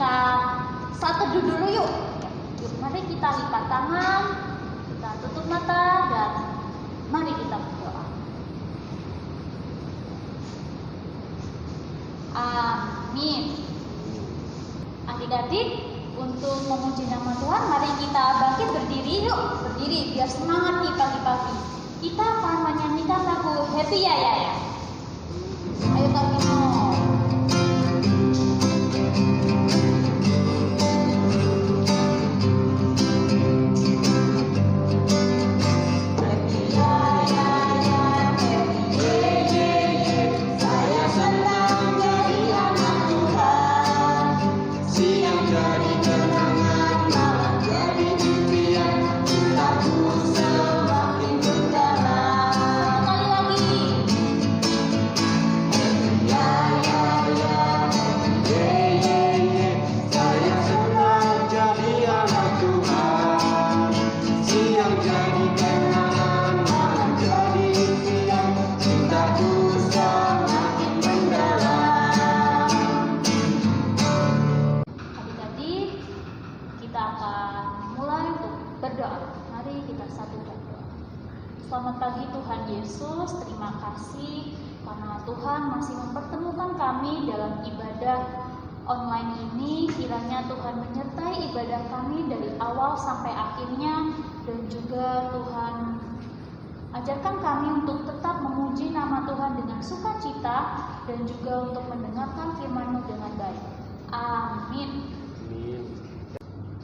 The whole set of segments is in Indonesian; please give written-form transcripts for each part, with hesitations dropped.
kita saat teduh dulu yuk. Yuk, mari kita lipat tangan, kita tutup mata, dan mari kita berdoa. Amin. Adik-adik, untuk memuji nama Tuhan, mari kita bangkit berdiri yuk. Berdiri biar semangat nih pagi-pagi. Kita akan menyanyikan lagu Happy Ya Ya Ya. Ayo Kak Vino. Selamat pagi Tuhan Yesus, terima kasih karena Tuhan masih mempertemukan kami dalam ibadah online ini. Kiranya Tuhan menyertai ibadah kami dari awal sampai akhirnya, dan juga Tuhan ajarkan kami untuk tetap memuji nama Tuhan dengan sukacita dan juga untuk mendengarkan firman-Mu dengan baik. Amin.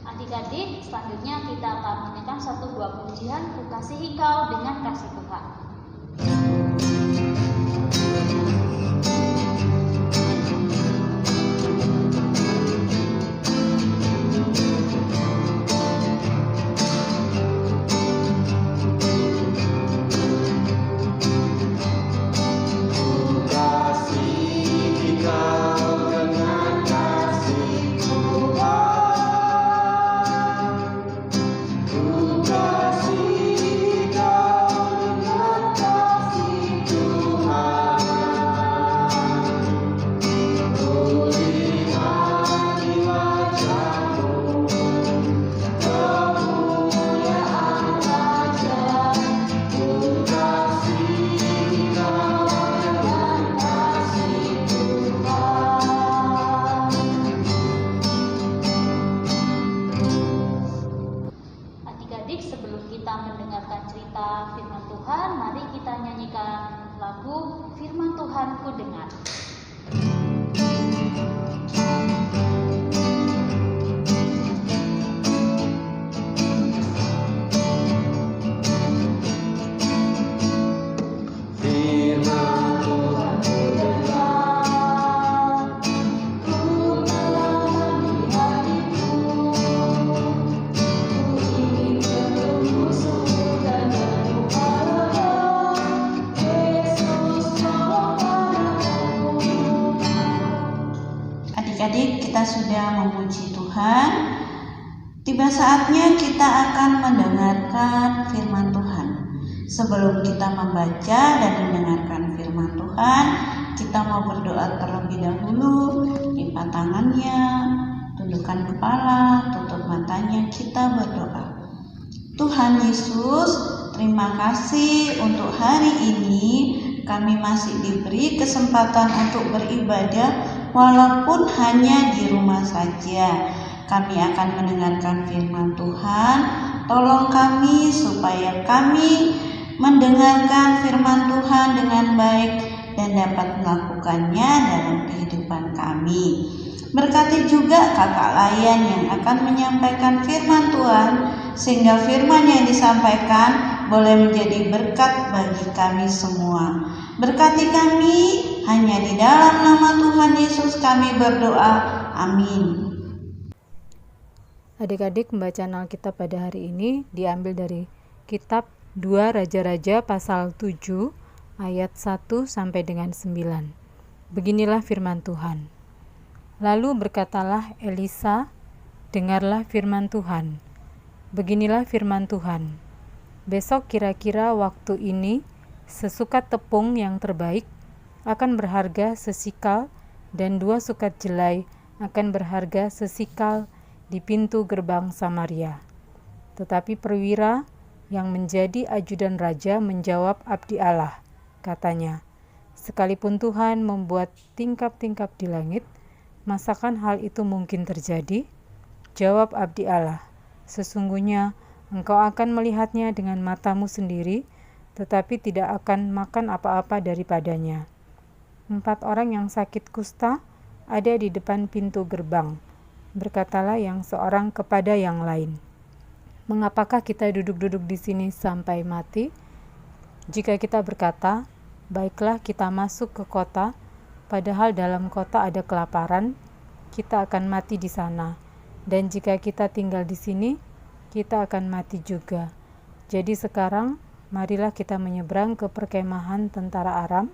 Adik-adik, selanjutnya kita akan menyanyikan satu buah pujian, Ku Kasihi Kau dengan Kasih Tuhan. Adik-adik, kita sudah memuji Tuhan. Tiba saatnya kita akan mendengarkan firman Tuhan. Sebelum kita membaca dan mendengarkan firman Tuhan, kita mau berdoa terlebih dahulu. Lipat tangannya, tundukkan kepala, tutup matanya, kita berdoa. Tuhan Yesus, terima kasih untuk hari ini. Kami masih diberi kesempatan untuk beribadah walaupun hanya di rumah saja. Kami akan mendengarkan firman Tuhan. Tolong kami supaya kami mendengarkan firman Tuhan dengan baik dan dapat melakukannya dalam kehidupan kami. Berkati juga kakak Layan yang akan menyampaikan firman Tuhan, sehingga firman yang disampaikan boleh menjadi berkat bagi kami semua. Berkati kami, hanya di dalam nama Tuhan Yesus kami berdoa. Amin. Adik-adik, pembacaan Alkitab pada hari ini diambil dari kitab 2 Raja-Raja pasal 7 ayat 1 sampai dengan 9. Beginilah firman Tuhan. Lalu berkatalah Elisa, dengarlah firman Tuhan. Beginilah firman Tuhan. Besok kira-kira waktu ini, sesukat tepung yang terbaik akan berharga sesikal dan 2 sukat jelai akan berharga sesikal di pintu gerbang Samaria. Tetapi perwira yang menjadi ajudan raja menjawab abdi Allah, katanya, sekalipun Tuhan membuat tingkap-tingkap di langit, masakan hal itu mungkin terjadi? Jawab abdi Allah, sesungguhnya engkau akan melihatnya dengan matamu sendiri, tetapi tidak akan makan apa-apa daripadanya. 4 orang yang sakit kusta ada di depan pintu gerbang. Berkatalah yang seorang kepada yang lain, mengapakah kita duduk-duduk di sini sampai mati? Jika kita berkata, baiklah kita masuk ke kota, padahal dalam kota ada kelaparan, kita akan mati di sana. Dan jika kita tinggal di sini, kita akan mati juga. Jadi sekarang, marilah kita menyeberang ke perkemahan tentara Aram.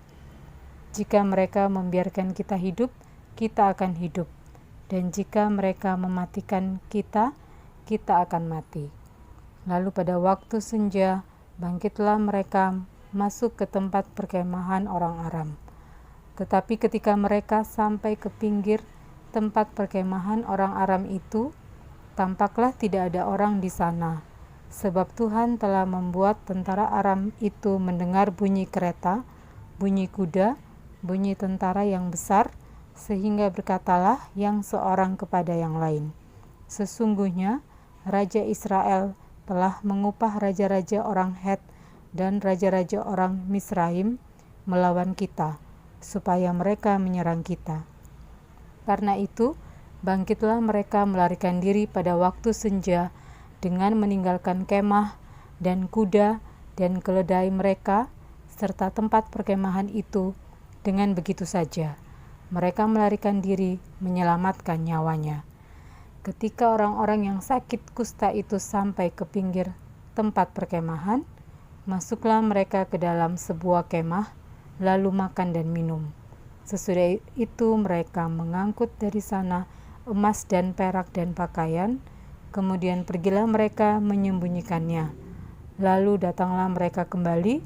Jika mereka membiarkan kita hidup, kita akan hidup. Dan jika mereka mematikan kita, kita akan mati. Lalu pada waktu senja, bangkitlah mereka masuk ke tempat perkemahan orang Aram. Tetapi ketika mereka sampai ke pinggir tempat perkemahan orang Aram itu, tampaklah tidak ada orang di sana, sebab Tuhan telah membuat tentara Aram itu mendengar bunyi kereta, bunyi kuda, bunyi tentara yang besar, sehingga berkatalah yang seorang kepada yang lain, sesungguhnya Raja Israel telah mengupah raja-raja orang Het dan raja-raja orang Misraim melawan kita, supaya mereka menyerang kita. Karena itu, bangkitlah mereka melarikan diri pada waktu senja dengan meninggalkan kemah dan kuda dan keledai mereka serta tempat perkemahan itu. Dengan begitu saja, mereka melarikan diri menyelamatkan nyawanya. Ketika orang-orang yang sakit kusta itu sampai ke pinggir tempat perkemahan, masuklah mereka ke dalam sebuah kemah, lalu makan dan minum. Sesudah itu mereka mengangkut dari sana emas dan perak dan pakaian, kemudian pergilah mereka menyembunyikannya. Lalu datanglah mereka kembali,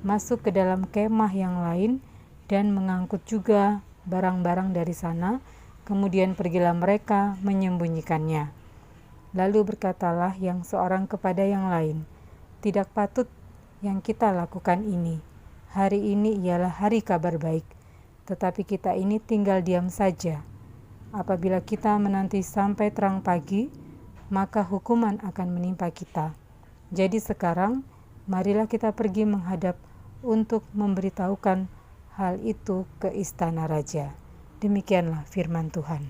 masuk ke dalam kemah yang lain, dan mengangkut juga barang-barang dari sana, kemudian pergilah mereka menyembunyikannya. Lalu berkatalah yang seorang kepada yang lain, tidak patut yang kita lakukan ini. Hari ini ialah hari kabar baik, tetapi kita ini tinggal diam saja. Apabila kita menanti sampai terang pagi, maka hukuman akan menimpa kita. Jadi sekarang, marilah kita pergi menghadap untuk memberitahukan hal itu ke istana raja. Demikianlah firman Tuhan.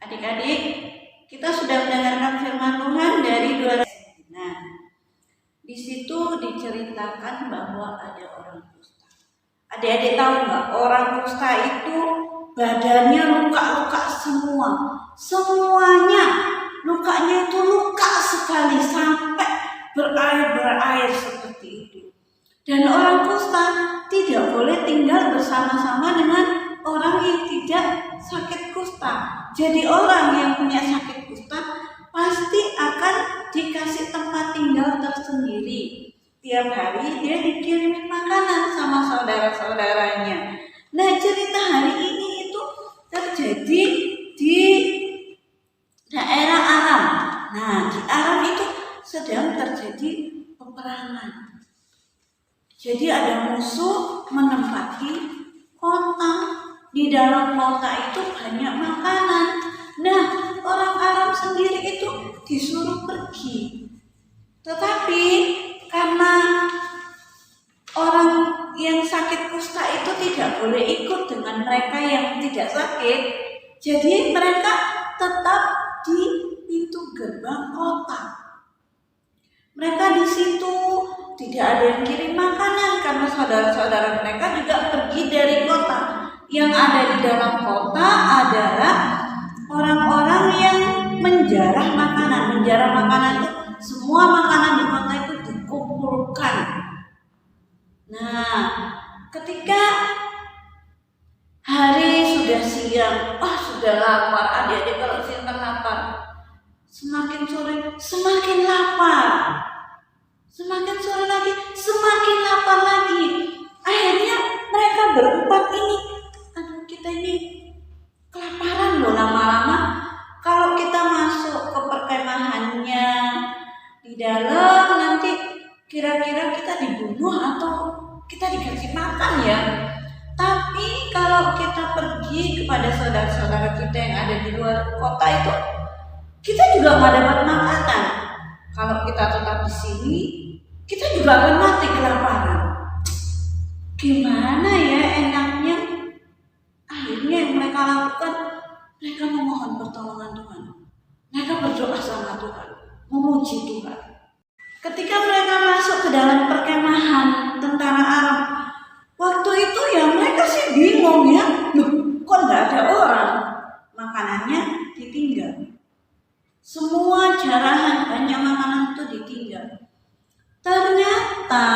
Adik-adik, kita sudah mendengarkan firman Tuhan dari 2 Nah, di situ diceritakan bahwa ada orang kusta. Adik-adik tahu nggak, orang kusta itu badannya luka-luka semua. Semuanya lukanya itu luka sekali sampai berair seperti itu. Dan orang kusta tidak boleh tinggal bersama-sama dengan orang yang tidak sakit kusta. Jadi orang yang punya sakit kusta pasti akan dikasih tempat tinggal tersendiri. Tiap hari dia dikirimin makanan sama saudara-saudaranya. Nah, cerita hari ini itu terjadi di daerah Aram. Nah, di Aram itu sedang terjadi peperangan. Jadi ada musuh menempati kota. Di dalam kota itu banyak makanan. Nah, orang Aram sendiri itu disuruh pergi. Tetapi karena orang yang sakit kusta itu tidak boleh ikut dengan mereka yang tidak sakit, jadi mereka tetap di pintu gerbang kota. Mereka di situ tidak ada yang kirim makanan karena saudara-saudara mereka juga pergi dari kota. Yang ada di dalam kota adalah orang-orang yang menjarah makanan. Menjarah makanan itu semua makanan di kota itu dikumpulkan. Nah, ketika hari sudah siang, sudah lapar. Adik-adik kalau siang lapar, semakin sore semakin lapar. Semakin sore lagi semakin lapar lagi. Akhirnya mereka berempat ini, aduh kita ini kelaparan loh lama-lama. Kalau kita masuk ke perkemahannya di dalam, nanti kira-kira kita dibunuh atau kita dikasih makan ya. Tapi kalau kita pergi kepada saudara-saudara kita yang ada di luar kota itu, kita juga nggak dapat makanan. Kalau kita tetap di sini, kita juga akan mati kelaparan. Gimana ya enaknya? Akhirnya yang mereka lakukan, mereka memohon pertolongan Tuhan. Mereka berdoa sama Tuhan, memuji Tuhan. Ketika mereka masuk ke dalam perkemahan tentara Aram, waktu itu ya mereka sih bingung ya, loh kok nggak ada orang? Makanannya ditinggal. Semua jarahan banyak makanan itu ditinggal. Ternyata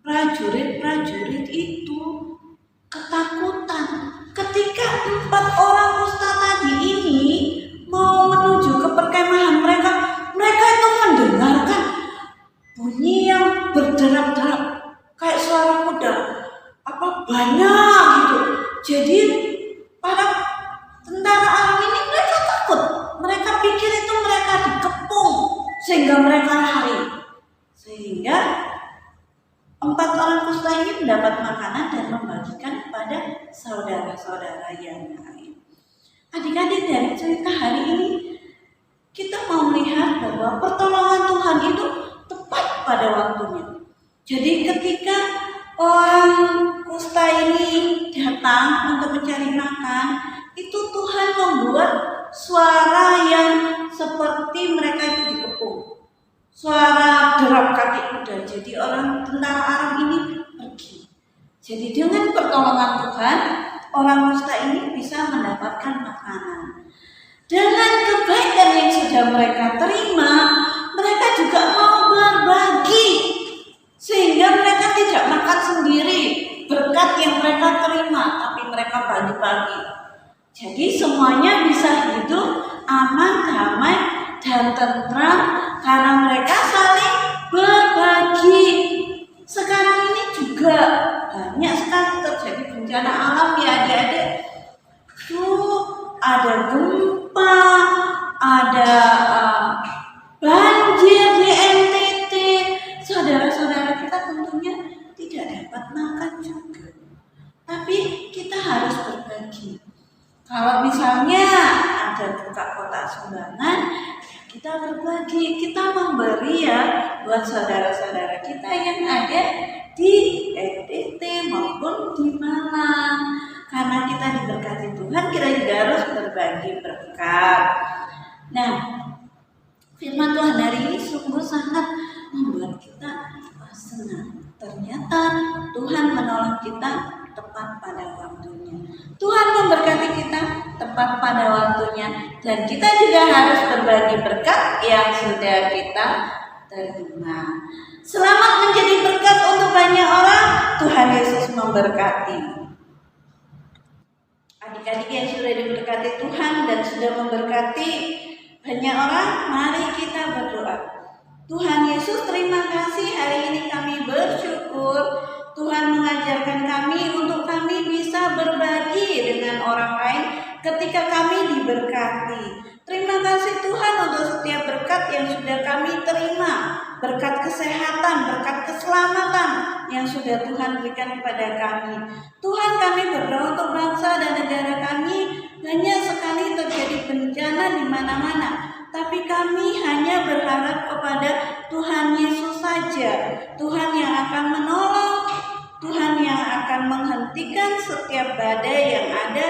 prajurit-prajurit itu ketakutan ketika 4 orang kusta tadi ini mau menuju ke perkemahan mereka. Mereka itu mendengarkan bunyi yang berderap-derap kayak suara kuda, banyak gitu. Jadi para tentara Aram ini mereka takut. Mereka pikir itu mereka dikepung sehingga mereka lari. Sehingga 4 orang kusta ini mendapat makanan dan membagikan kepada saudara-saudara yang lain. Adik-adik, dari cerita hari ini kita mau melihat bahwa pertolongan Tuhan itu tepat pada waktunya. Jadi ketika orang kusta ini datang untuk mencari makan, itu Tuhan membuat suara yang seperti mereka itu dikepung. Suara derap kaki kuda. Jadi orang tentara Aram ini pergi. Jadi dengan pertolongan Tuhan, orang kusta ini bisa mendapatkan makanan. Dengan kebaikan yang sudah mereka terima, mereka juga mau berbagi. Sehingga mereka tidak makan sendiri berkat yang mereka terima, tapi mereka bagi-bagi. Jadi semuanya bisa hidup aman, damai, dan tentram karena mereka saling berbagi. Sekarang ini juga banyak sekali terjadi bencana alam ya adik-adik. Ada gempa, ada banjir di NTT. Saudara-saudara kita tentunya tidak dapat makan juga. Tapi kita harus berbagi. Kalau misalnya ada buka kotak sumbangan, kita berbagi, kita memberi ya buat saudara-saudara kita yang ada di NTT maupun di Malang. Karena kita diberkati Tuhan, kita juga harus berbagi berkat. Nah, firman Tuhan hari ini sungguh sangat membuat kita senang. Ternyata Tuhan menolong kita tepat pada waktunya. Tuhan memberkati kita tepat pada waktunya, dan kita juga harus berbagi berkat yang sudah kita terima. Selamat menjadi berkat untuk banyak orang. Tuhan Yesus memberkati. Adik-adik yang sudah diberkati Tuhan dan sudah memberkati banyak orang, mari kita berdoa. Tuhan Yesus, terima kasih hari ini kami bersyukur Tuhan mengajarkan kami untuk kami bisa berbagi dengan orang lain ketika kami diberkati. Terima kasih Tuhan untuk setiap berkat yang sudah kami terima, berkat kesehatan, berkat keselamatan yang sudah Tuhan berikan kepada kami. Tuhan, kami berdoa untuk bangsa dan negara kami. Banyak sekali terjadi bencana di mana-mana, tapi kami hanya berharap kepada Tuhan Yesus saja. Tuhan yang akan menolong, Tuhan yang akan menghentikan setiap badai yang ada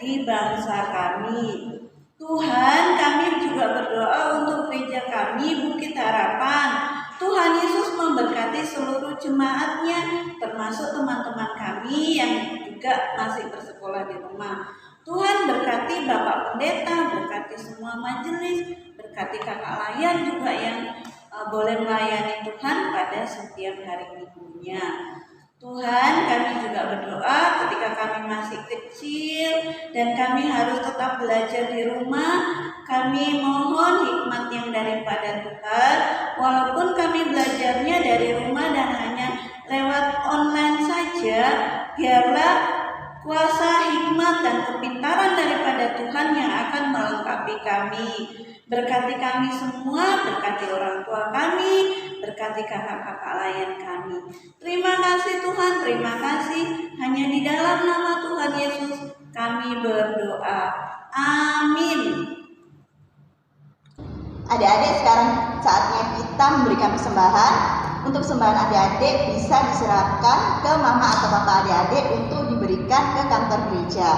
di bangsa kami. Tuhan, kami juga berdoa untuk gereja kami, Bukit Harapan. Tuhan Yesus memberkati seluruh jemaatnya, termasuk teman-teman kami yang juga masih bersekolah di rumah. Tuhan berkati Bapak Pendeta, berkati semua majelis, berkati kakak layan juga yang boleh melayani Tuhan pada setiap hari minggunya. Tuhan, kami juga berdoa ketika kami masih kecil dan kami harus tetap belajar di rumah. Kami mohon hikmat yang daripada Tuhan, walaupun kami belajarnya dari rumah dan hanya lewat online Biarlah kuasa, hikmat, dan kepintaran daripada Tuhan yang akan melengkapi kami. Berkati kami semua, berkati orang tua kami, berkati kakak-kakak layan kami. Terima kasih Tuhan, terima kasih. Hanya di dalam nama Tuhan Yesus kami berdoa. Amin. Adik-adik, sekarang saatnya kita memberikan persembahan. Untuk persembahan adik-adik bisa diserahkan ke mama atau bapak adik-adik untuk diberikan ke kantor gereja.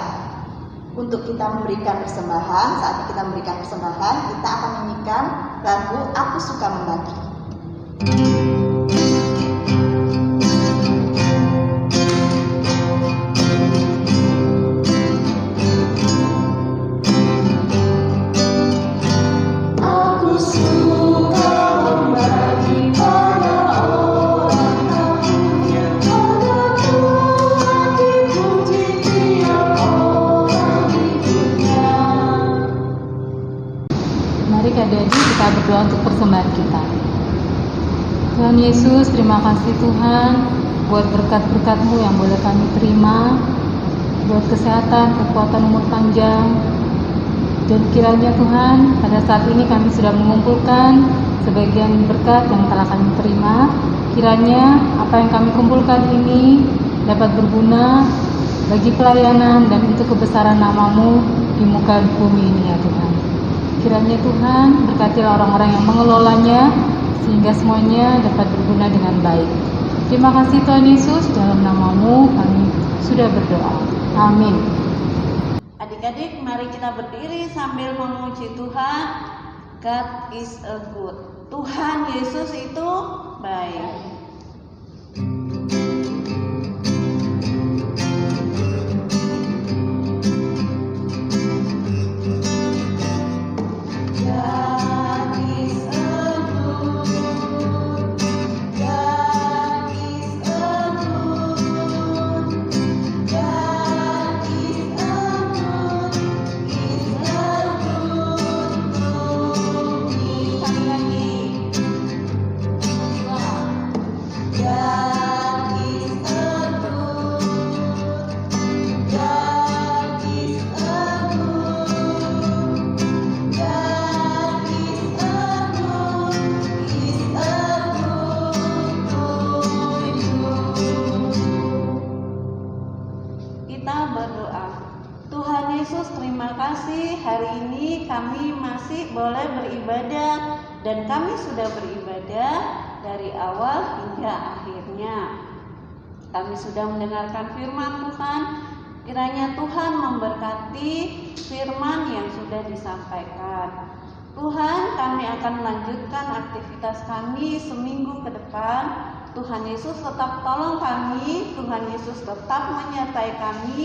Untuk kita memberikan persembahan, saat kita memberikan persembahan, kita akan menyanyikan lagu Aku Suka Membagi. Mari adik-adik kita berdoa untuk persembahan kita. Tuhan Yesus, terima kasih Tuhan buat berkat-berkat-Mu yang boleh kami terima, buat kesehatan, kekuatan umur panjang. Dan kiranya Tuhan, pada saat ini kami sudah mengumpulkan sebagian berkat yang telah kami terima. Kiranya apa yang kami kumpulkan ini dapat berguna bagi pelayanan dan untuk kebesaran nama-Mu di muka bumi ini ya Tuhan. Kiranya Tuhan berkatilah orang-orang yang mengelolanya sehingga semuanya dapat berguna dengan baik. Terima kasih Tuhan Yesus, dalam nama-Mu kami sudah berdoa. Amin. Adik-adik, mari kita berdiri sambil memuji Tuhan. God is a good. Tuhan Yesus itu baik. Hari ini kami masih boleh beribadah dan kami sudah beribadah dari awal hingga akhirnya. Kami sudah mendengarkan firman Tuhan. Kiranya Tuhan memberkati firman yang sudah disampaikan. Tuhan, kami akan melanjutkan aktivitas kami seminggu ke depan. Tuhan Yesus tetap tolong kami, Tuhan Yesus tetap menyertai kami.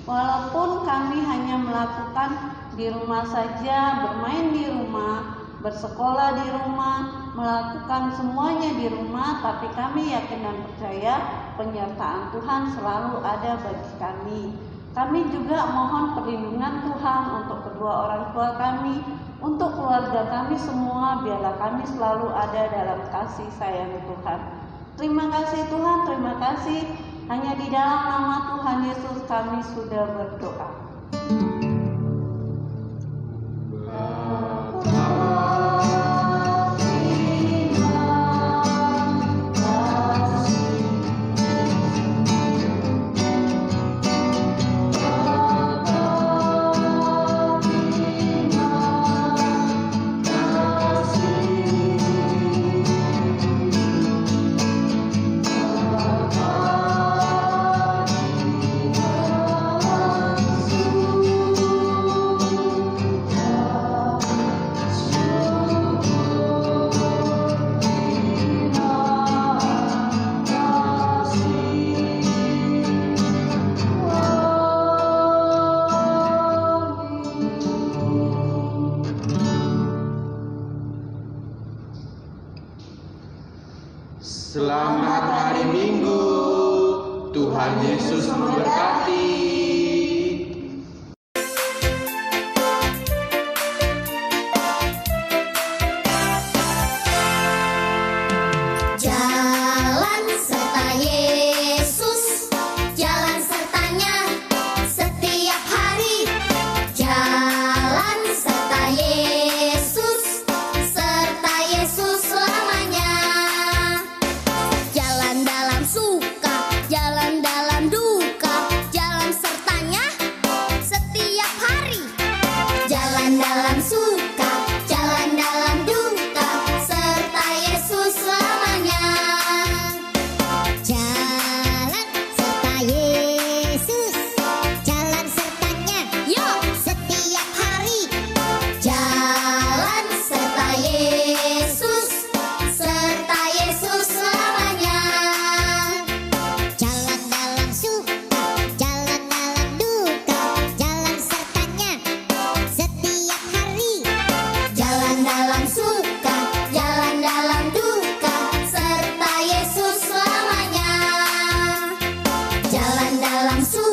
Walaupun kami hanya melakukan di rumah saja, bermain di rumah, bersekolah di rumah, melakukan semuanya di rumah, tapi kami yakin dan percaya penyertaan Tuhan selalu ada bagi kami. Kami juga mohon perlindungan Tuhan untuk kedua orang tua kami, untuk keluarga kami semua, biarlah kami selalu ada dalam kasih sayang Tuhan. Terima kasih Tuhan, terima kasih. Hanya di dalam nama Tuhan Yesus kami sudah berdoa. Selamat hari Minggu, Tuhan Yesus memberkati. Jalan serta Yesus, jalan dalam suara